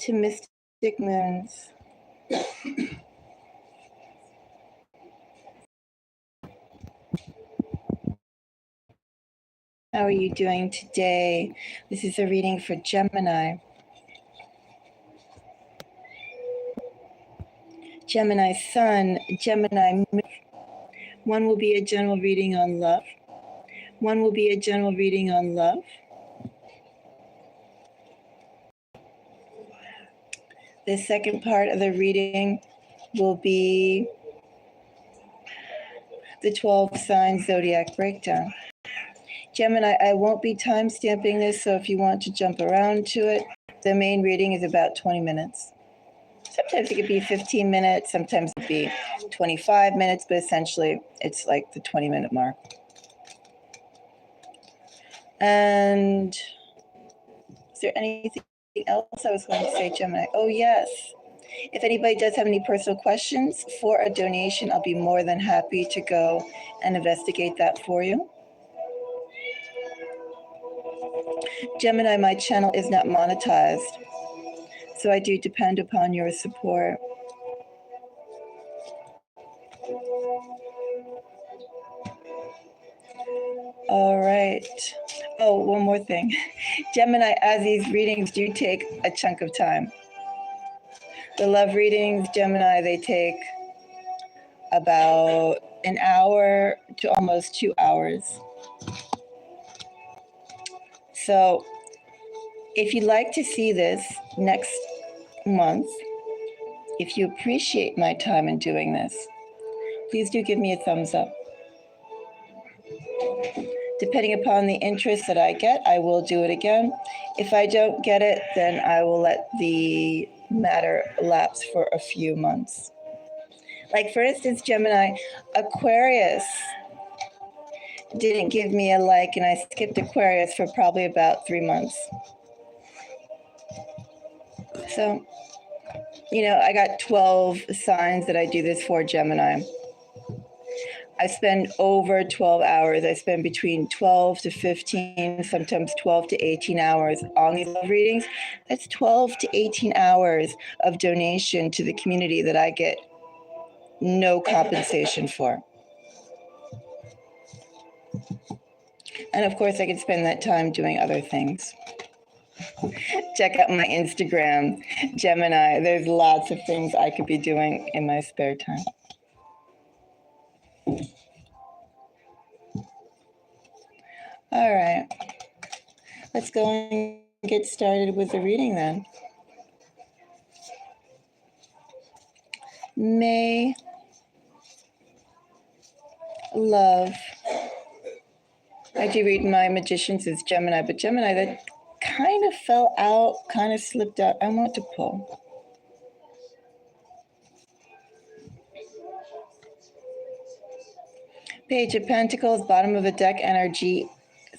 to Mystic Moons. How are you doing today? This is a reading for Gemini. Gemini Sun, Gemini Moon. One will be a general reading on love. One will be a general reading on love. The second part of the reading will be the 12 sign zodiac breakdown. Gemini, I won't be time stamping this, so if you want to jump around to it, the main reading is about 20 minutes. Sometimes it could be 15 minutes, sometimes it could be 25 minutes, but essentially it's like the 20-minute mark. And is there anything else I was going to say, Gemini? Oh, yes. If anybody does have any personal questions for a donation, I'll be more than happy to go and investigate that for you. Gemini, my channel is not monetized, so I do depend upon your support. All right. Oh, one more thing. Gemini, as these readings do take a chunk of time. The love readings, Gemini, they take about an hour to almost 2 hours. So if you'd like to see this next month, if you appreciate my time in doing this, please do give me a thumbs up. Depending upon the interest that I get, I will do it again. If I don't get it, then I will let the matter lapse for a few months. Like, for instance, Gemini, Aquarius didn't give me a like, and I skipped Aquarius for probably about 3 months. So, you know, I got 12 signs that I do this for, Gemini. I spend over 12 hours. I spend between 12 to 15, sometimes 12 to 18 hours on these love readings. That's 12 to 18 hours of donation to the community that I get no compensation for. And of course, I could spend that time doing other things. Check out my Instagram, Gemini. There's lots of things I could be doing in my spare time. All right, let's go and get started with the reading then. May love. I do read my magicians as Gemini, but Gemini, that kind of fell out, kind of slipped out. I want to pull. Page of Pentacles, bottom of the deck energy,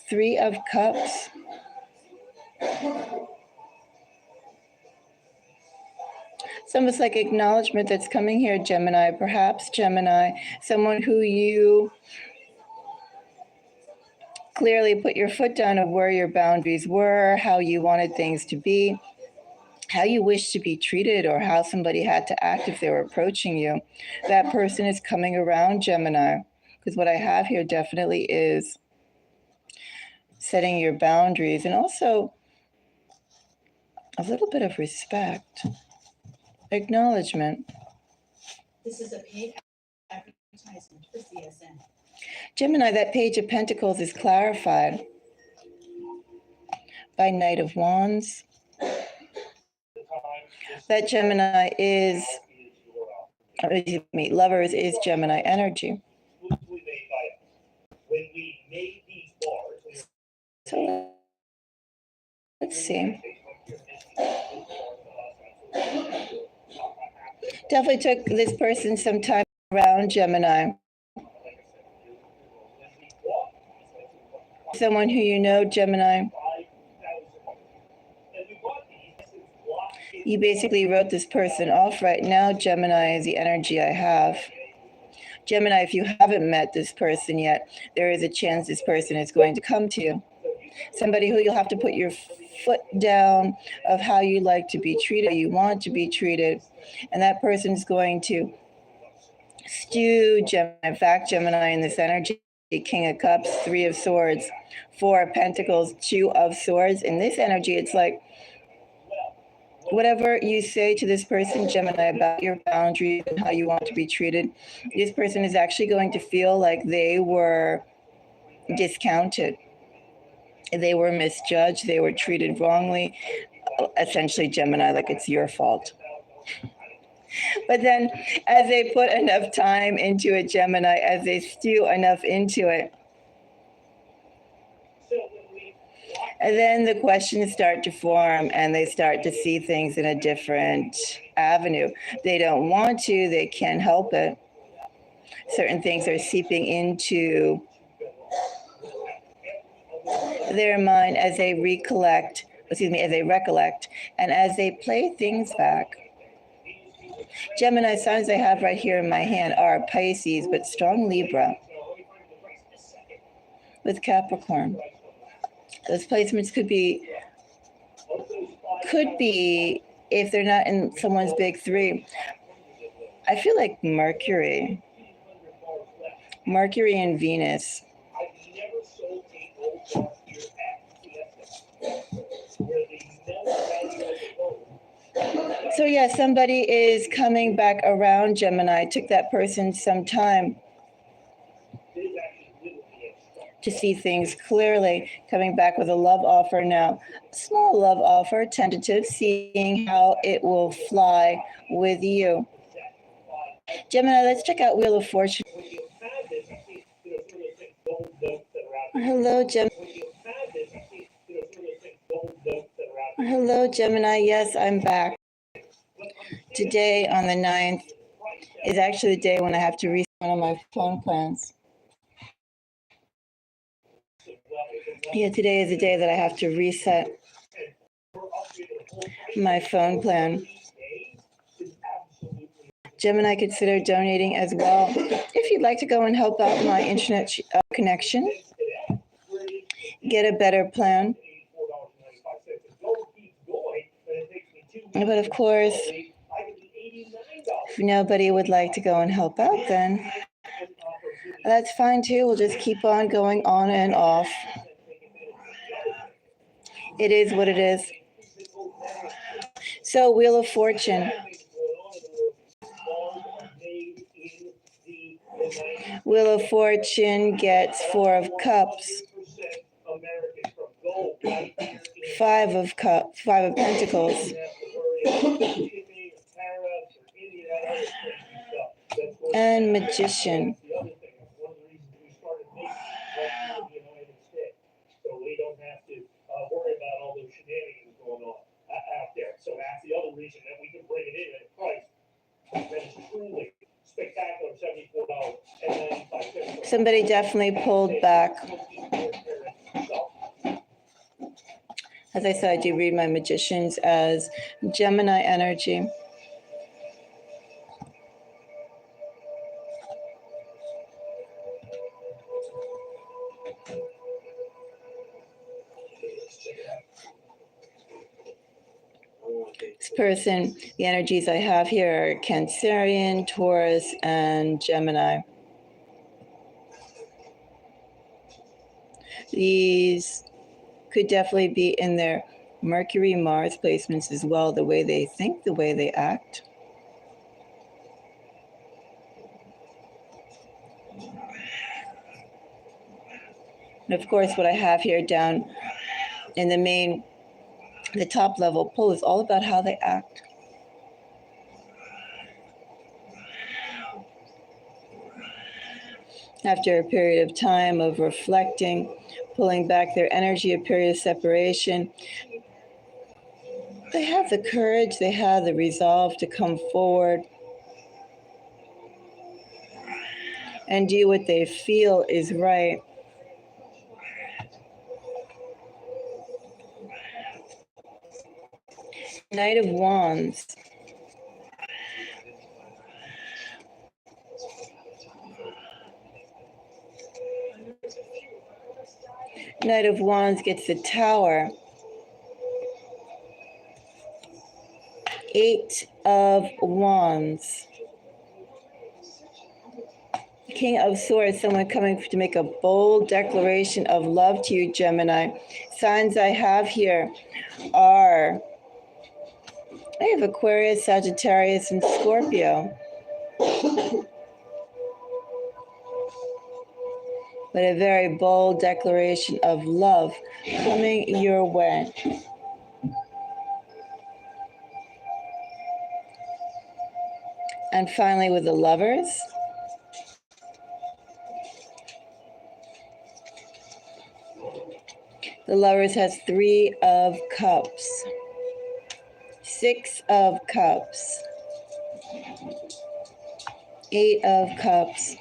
3 of Cups. It's almost like acknowledgement that's coming here, Gemini. Perhaps, Gemini, someone who you clearly put your foot down of where your boundaries were, how you wanted things to be, how you wish to be treated, or how somebody had to act if they were approaching you. That person is coming around, Gemini, because what I have here definitely is setting your boundaries and also a little bit of respect, acknowledgement. This is a paid advertisement for CSN. Gemini, that Page of Pentacles is clarified by Knight of Wands. That Gemini is, Lovers is Gemini energy. So let's see. Definitely took this person some time around, Gemini. Someone who you know, Gemini. You basically wrote this person off right now, Gemini, is the energy I have. Gemini, if you haven't met this person yet, there is a chance this person is going to come to you. Somebody who you'll have to put your foot down of how you like to be treated, how you want to be treated. And that person is going to stew Gemini. In fact, Gemini in this energy, King of Cups, Three of Swords, Four of Pentacles, Two of Swords. In this energy, it's like whatever you say to this person, Gemini, about your boundaries and how you want to be treated, this person is actually going to feel like they were discounted. They were misjudged. They were treated wrongly. Essentially, Gemini, like it's your fault. But then, as they put enough time into it, Gemini, as they stew enough into it, and then the questions start to form and they start to see things in a different avenue. They don't want to, they can't help it. Certain things are seeping into their mind as they recollect, as they recollect, and as they play things back. Gemini signs I have right here in my hand are Pisces, but strong Libra with Capricorn. Those placements could be, if they're not in someone's big three, I feel like Mercury and Venus. So yeah, somebody is coming back around, Gemini. It took that person some time to see things clearly, coming back with a love offer now. Small love offer, tentative, seeing how it will fly with you. Gemini, let's check out Wheel of Fortune. Hello, Gemini. Hello, Gemini. Yes, I'm back. Today on the 9th is actually the day when I have to reset one of my phone plans. Yeah, today is the day that I have to reset my phone plan. Gemini, consider donating as well. If you'd like to go and help out my internet connection, get a better plan. But of course, if nobody would like to go and help out, then that's fine too. We'll just keep on going on and off. It is what it is. So, Wheel of Fortune. Wheel of Fortune gets Four of Cups, Five of Pentacles, and Magician. So that's the other reason that we can bring it in at a price that is truly spectacular, $74.95. Somebody definitely pulled back. As I said, I do read my magicians as Gemini energy. This person, the energies I have here are Cancerian, Taurus, and Gemini. These could definitely be in their Mercury, Mars placements as well, the way they think, the way they act. And of course, what I have here down in the top level pull is all about how they act. After a period of time of reflecting, pulling back their energy, a period of separation, they have the courage, they have the resolve to come forward and do what they feel is right. Knight of Wands. Knight of Wands gets the Tower. Eight of Wands. King of Swords, someone coming to make a bold declaration of love to you, Gemini. Signs I have here are, I have Aquarius, Sagittarius, and Scorpio. But a very bold declaration of love coming your way. And finally, with the Lovers, the Lovers has Three of Cups, Six of Cups, Eight of Cups.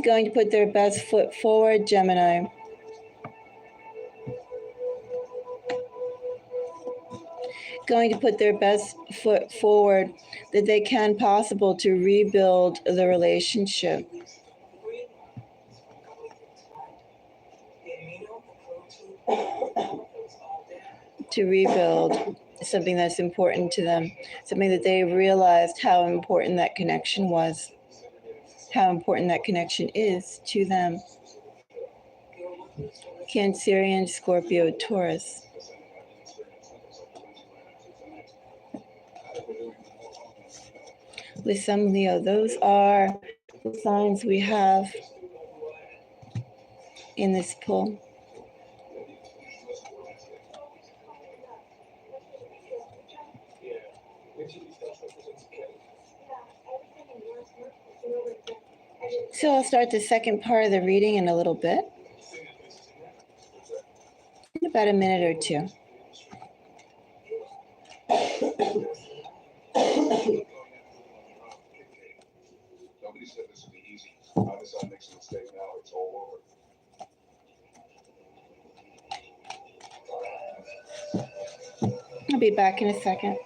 Going to put their best foot forward, Gemini. Going to put their best foot forward that they can possible to rebuild the relationship. To rebuild something that's important to them, something that they realized how important that connection was, how important that connection is to them. Cancerian, Scorpio, Taurus. With some Leo, those are the signs we have in this pull. So I'll start the second part of the reading in a little bit, in about a minute or two. Nobody said this would be easy. Now this makes a mistake now, it's all over. I'll be back in a second.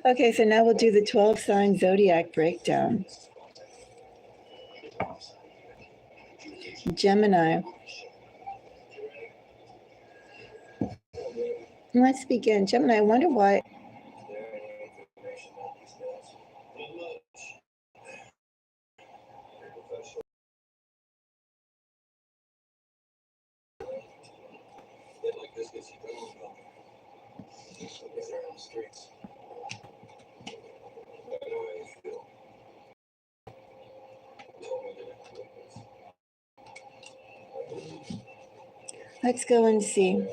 Okay, so now we'll do the 12 sign zodiac breakdown. Gemini. Let's begin. Gemini, I wonder why. Let's go and see.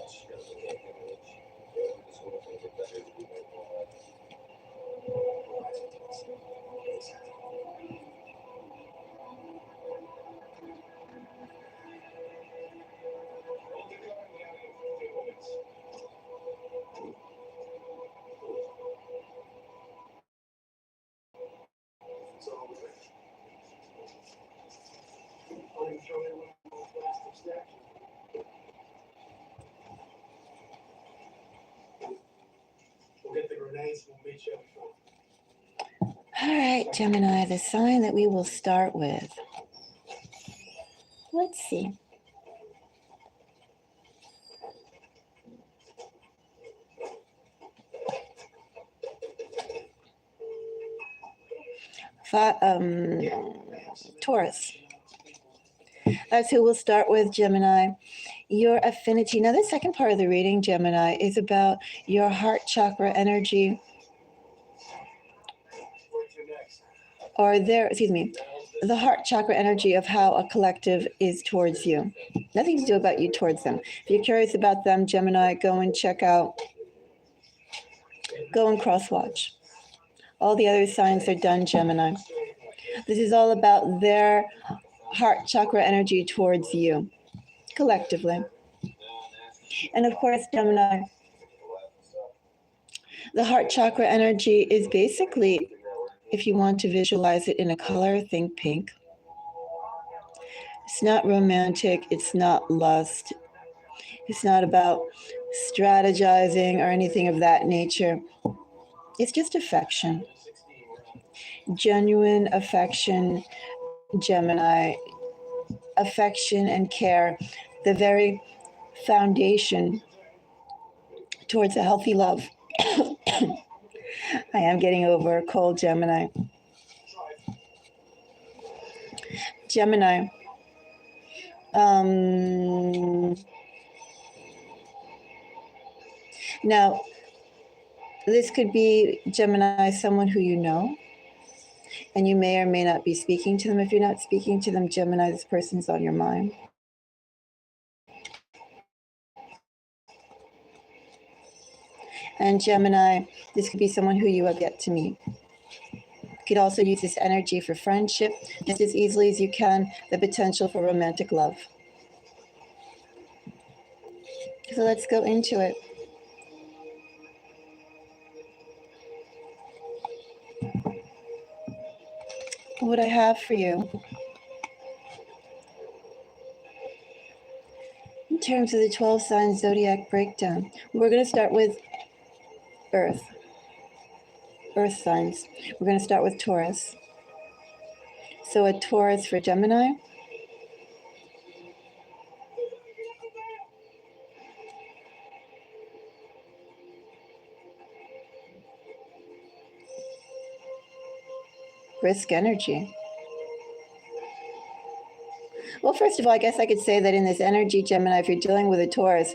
All right, Gemini, the sign that we will start with. Let's see. Taurus. That's who we'll start with, Gemini. Your affinity. Now, the second part of the reading, Gemini, is about your heart chakra energy, the heart chakra energy of how a collective is towards you. Nothing to do about you towards them. If you're curious about them, Gemini, go and cross-watch. All the other signs are done, Gemini. This is all about their heart chakra energy towards you, collectively. And of course, Gemini, the heart chakra energy is basically, if you want to visualize it in a color, think pink. It's not romantic. It's not lust. It's not about strategizing or anything of that nature. It's just affection. Genuine affection, Gemini. Affection and care, the very foundation towards a healthy love. I am getting over a cold, Gemini. Gemini. Now, this could be, Gemini, someone who you know, and you may or may not be speaking to them. If you're not speaking to them, Gemini, this person's on your mind. And Gemini, this could be someone who you have yet to meet. You could also use this energy for friendship, just as easily as you can the potential for romantic love. So let's go into it. What I have for you in terms of the 12 sign zodiac breakdown, we're going to start with Earth signs. We're going to start with Taurus. So a Taurus for Gemini. Brisk energy. Well, first of all, I guess I could say that in this energy, Gemini, if you're dealing with a Taurus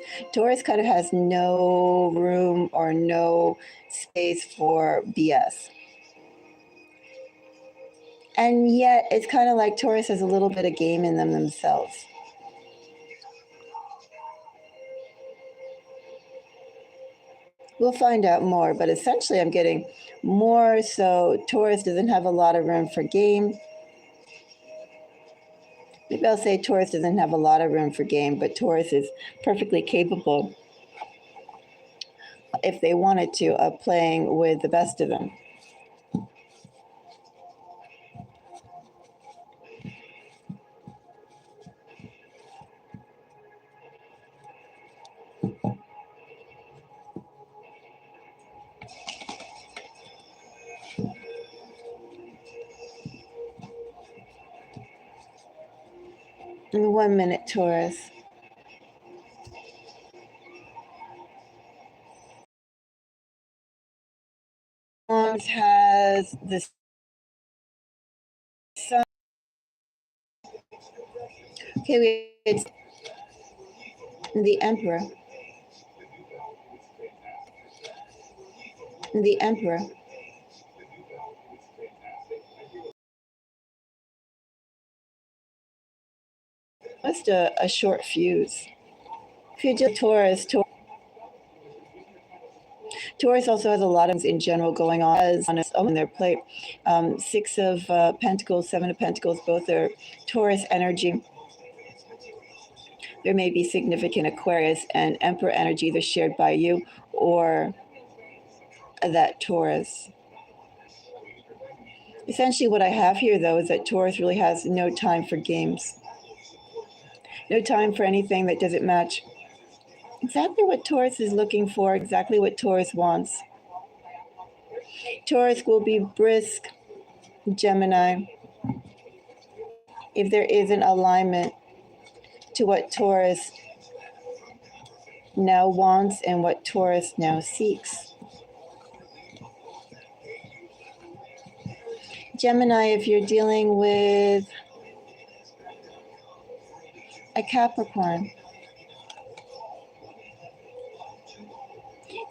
kind of has no room or no space for BS. And yet, it's kind of like Taurus has a little bit of game in them themselves. We'll find out more, but essentially I'm getting more so Taurus doesn't have a lot of room for game. Maybe I'll say Taurus doesn't have a lot of room for game, but Taurus is perfectly capable, if they wanted to, of playing with the best of them. In 1 minute, Taurus. Has the sun. Okay, it's the Emperor. The Emperor. Just a short fuse. If you're dealing with Taurus, Taurus also has a lot of things in general going on their plate. Six of Pentacles, Seven of Pentacles, both are Taurus energy. There may be significant Aquarius and Emperor energy either shared by you or that Taurus. Essentially, what I have here, though, is that Taurus really has no time for games. No time for anything that doesn't match exactly what Taurus is looking for, exactly what Taurus wants. Taurus will be brisk, Gemini, if there is an alignment to what Taurus now wants and what Taurus now seeks. Gemini, if you're dealing with a Capricorn,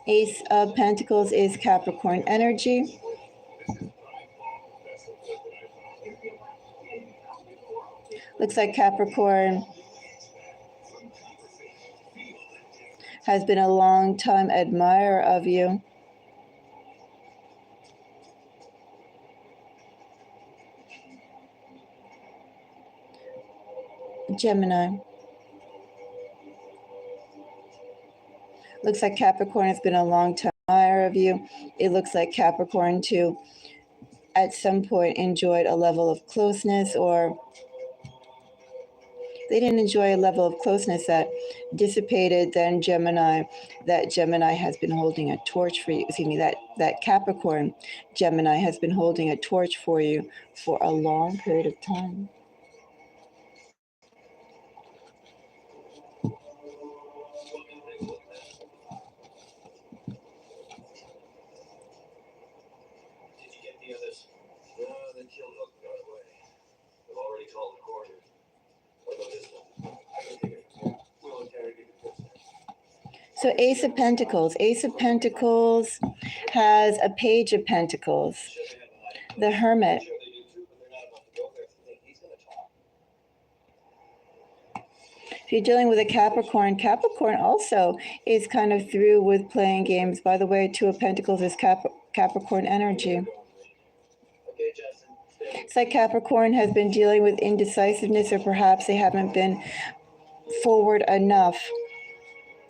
Ace of Pentacles is Capricorn energy. Looks like Capricorn has been a long time admirer of you. Gemini. Looks like Capricorn has been a long time admirer of you. It looks like Capricorn too at some point enjoyed a level of closeness, or they didn't enjoy a level of closeness that dissipated. Then Gemini, that Gemini has been holding a torch for you. Excuse me, that Capricorn Gemini has been holding a torch for you for a long period of time. So Ace of Pentacles. Ace of Pentacles has a Page of Pentacles, the Hermit. If you're dealing with a Capricorn, Capricorn also is kind of through with playing games. By the way, Two of Pentacles is Capricorn energy. It's like Capricorn has been dealing with indecisiveness, or perhaps they haven't been forward enough,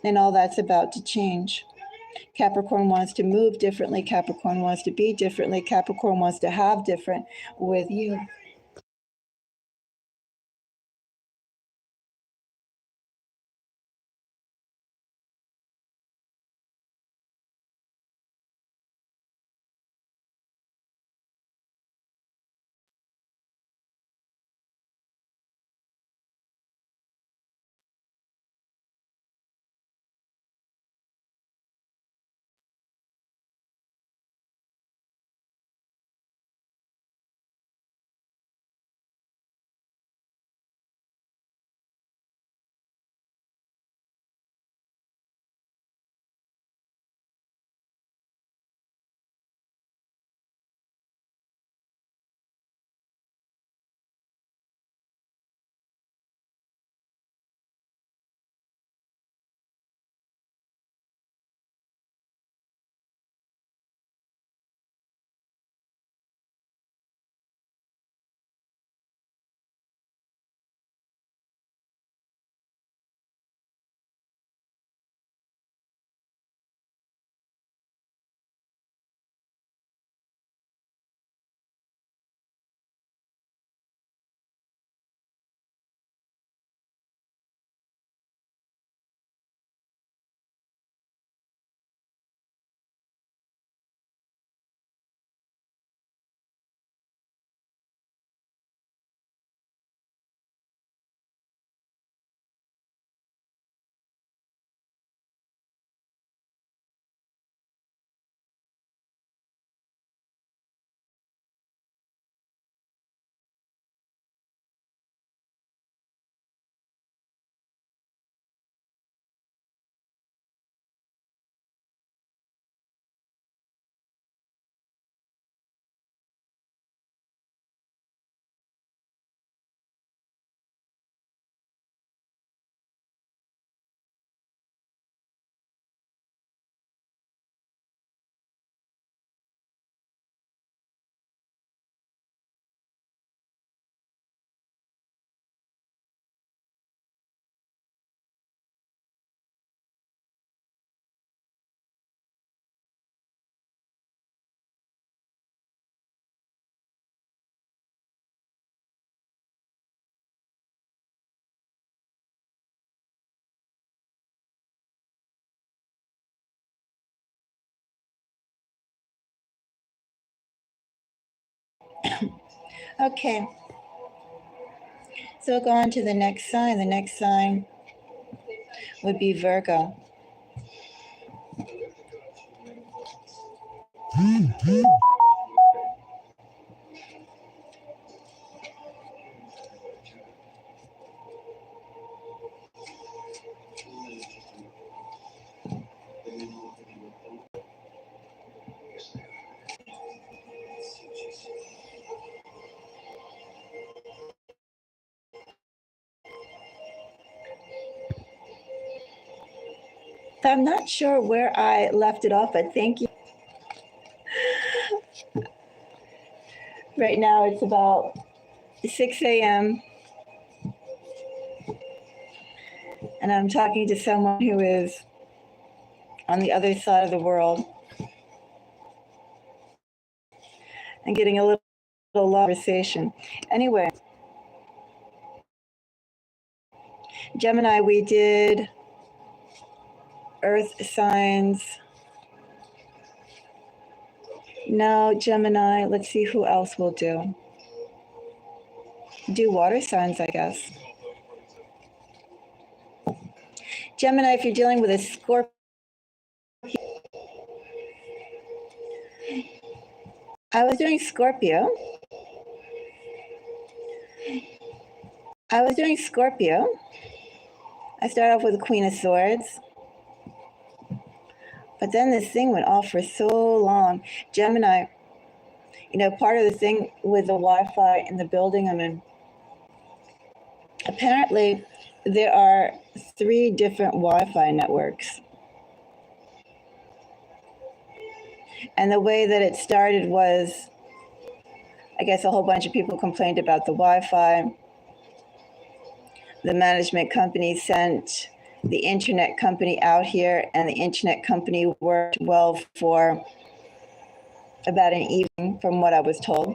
and all that's about to change. Capricorn wants to move differently. Capricorn wants to be differently. Capricorn wants to have different with you. Okay, so we'll go on to the next sign. The next sign would be Virgo. So I'm not sure where I left it off, but thank you. Right now it's about 6 a.m. and I'm talking to someone who is on the other side of the world and getting a little conversation. Anyway, Gemini, we did earth signs. Now, Gemini, let's see who else will do. Do water signs, I guess. Gemini, if you're dealing with a Scorpio, I was doing Scorpio. I started off with the Queen of Swords. But then this thing went off for so long. Gemini, part of the thing with the Wi-Fi in the building I'm in, apparently there are 3 different Wi-Fi networks. And the way that it started was, I guess a whole bunch of people complained about the Wi-Fi. The management company sent the internet company out here, and the internet company worked well for about an evening, from what I was told.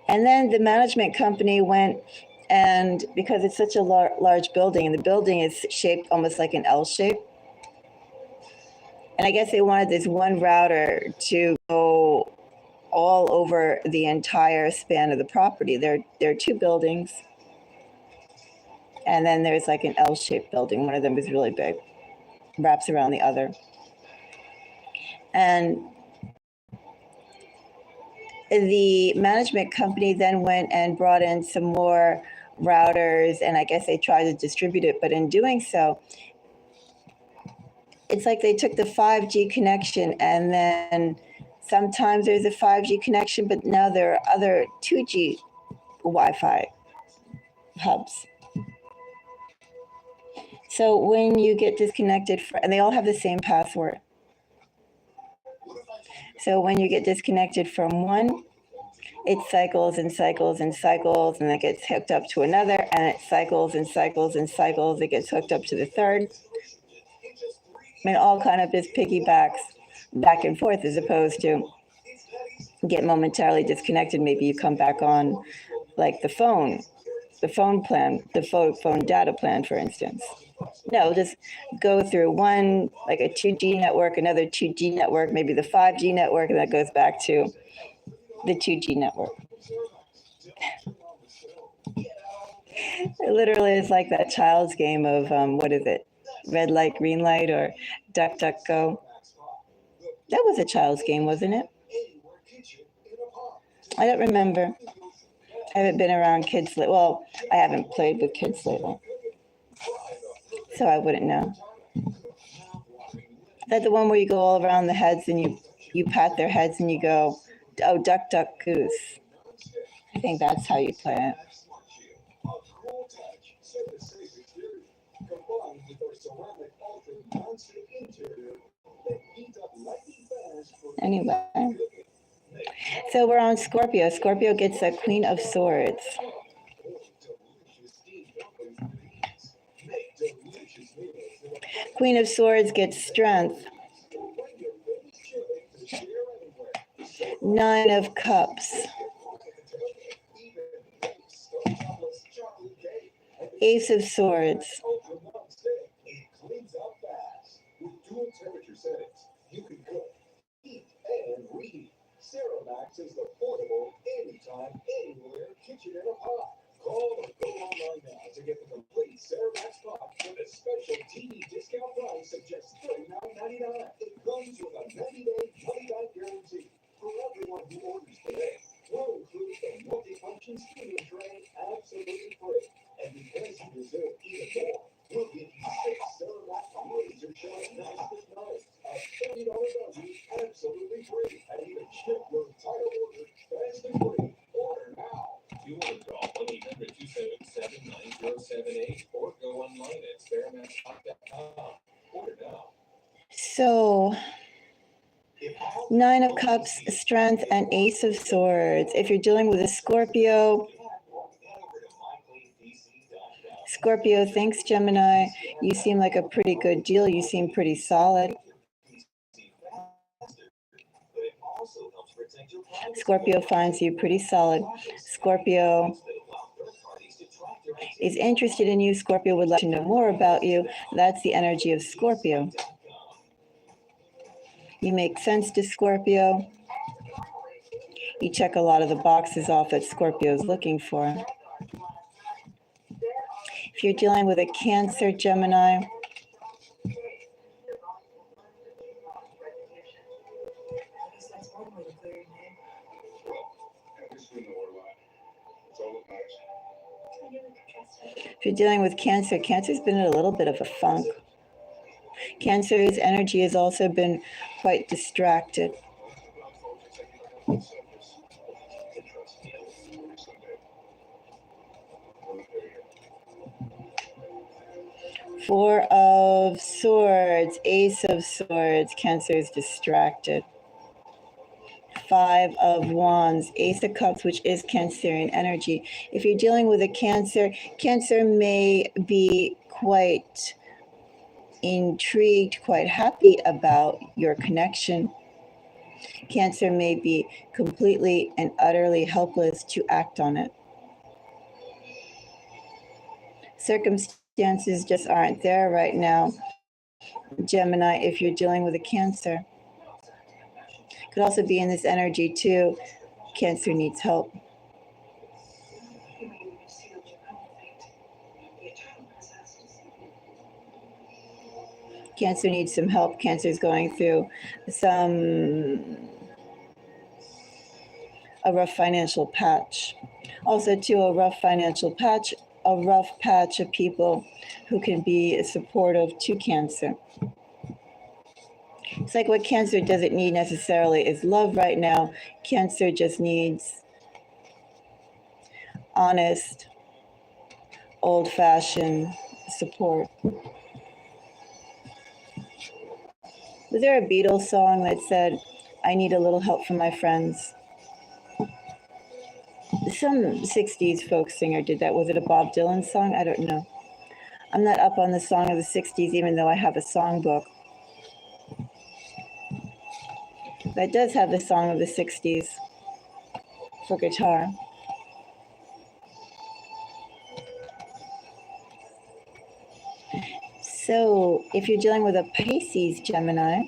And then the management company went, and because it's such a large building, and the building is shaped almost like an L shape, and I guess they wanted this one router to go all over the entire span of the property. There are 2 buildings, and then there's like an L-shaped building. One of them is really big, wraps around the other. And the management company then went and brought in some more routers, and I guess they tried to distribute it, but in doing so, it's like they took the 5G connection, and then sometimes there's a 5G connection, but now there are other 2G Wi-Fi hubs. So when you get disconnected, and they all have the same password. So when you get disconnected from one, it cycles and cycles and cycles, and it gets hooked up to another, and it cycles and cycles and cycles. It gets hooked up to the third. And all kind of just piggybacks back and forth, as opposed to get momentarily disconnected. Maybe you come back on, like the phone plan, the phone data plan, for instance. No, just go through one, like a 2G network, another 2G network, maybe the 5G network, and that goes back to the 2G network. It literally is like that child's game of, what is it? Red light, green light, or duck, duck, go. That was a child's game, wasn't it? I don't remember. I haven't been around kids. Well, I haven't played with kids lately, so I wouldn't know. Is that the one where you go all around the heads and you pat their heads and you go, oh, duck, duck, goose? I think that's how you play it. Anyway, so we're on Scorpio. Scorpio gets a Queen of Swords. Queen of Swords gets strength. 9 of Cups. Ace of Swords. You want to call 1-800-277-9078 or go online at SpareMassHot.com. Order now. So, Nine of Cups, Strength, and Ace of Swords. If you're dealing with a Scorpio, thanks, Gemini. You seem like a pretty good deal. You seem pretty solid. Scorpio finds you pretty solid. Scorpio is interested in you. Scorpio would like to know more about you. That's the energy of Scorpio. You make sense to Scorpio. You check a lot of the boxes off that Scorpio is looking for. If you're dealing with a Cancer, Gemini, if you're dealing with Cancer, Cancer's been in a little bit of a funk. Cancer's energy has also been quite distracted. Four of Swords, Ace of Swords, Cancer is distracted. Five of Wands, Ace of Cups, which is Cancerian energy. If you're dealing with a Cancer, Cancer may be quite intrigued, quite happy about your connection. Cancer may be completely and utterly helpless to act on it. Circumstances just aren't there right now, Gemini, if you're dealing with a Cancer. Could also be in this energy too. Cancer needs help. Cancer needs some help. Cancer is going through a rough financial patch. Also too, a rough patch of people who can be supportive to Cancer. It's like what Cancer doesn't need necessarily is love right now. Cancer just needs honest, old-fashioned support. Was there a Beatles song that said, "I need a little help from my friends"? Some 60s folk singer did that. Was it a Bob Dylan song? I don't know. I'm not up on the song of the 60s, even though I have a songbook. That does have the song of the 60s for guitar. So if you're dealing with a Pisces, Gemini,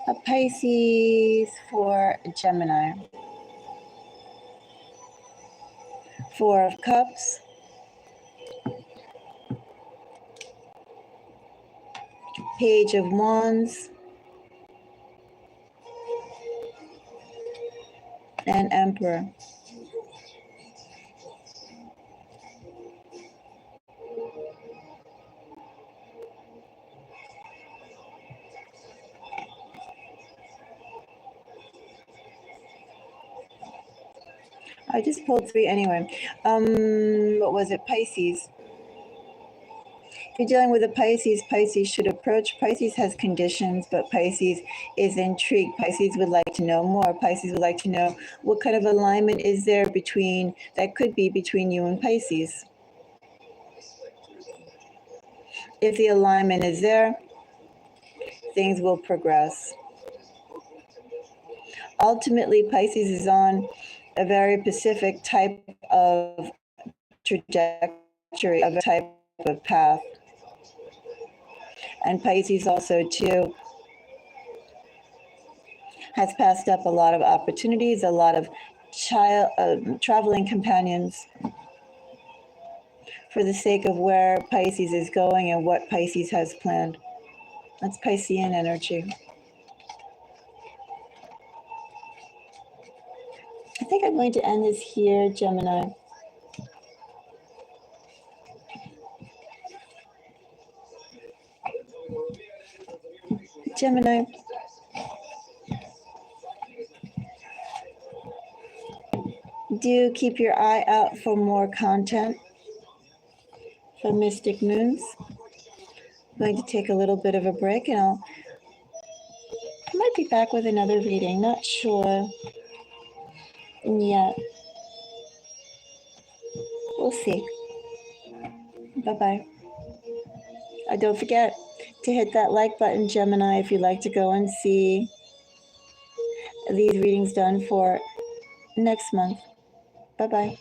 a Pisces for Gemini. Four of Cups, Page of Wands, and Emperor. I just pulled three anyway. What was it? Pisces. If you're dealing with a Pisces, Pisces should approach. Pisces has conditions, but Pisces is intrigued. Pisces would like to know more. Pisces would like to know what kind of alignment is there that could be between you and Pisces. If the alignment is there, things will progress. Ultimately, Pisces is on a very specific type of trajectory, of a type of path. And Pisces also, too, has passed up a lot of opportunities, a lot of traveling companions for the sake of where Pisces is going and what Pisces has planned. That's Piscean energy. I think I'm going to end this here, Gemini. Gemini, do keep your eye out for more content from Mystic Moons. I'm going to take a little bit of a break and I might be back with another reading, not sure yet. We'll see. Bye-bye. Don't forget to hit that like button, Gemini, if you'd like to go and see these readings done for next month. Bye-bye.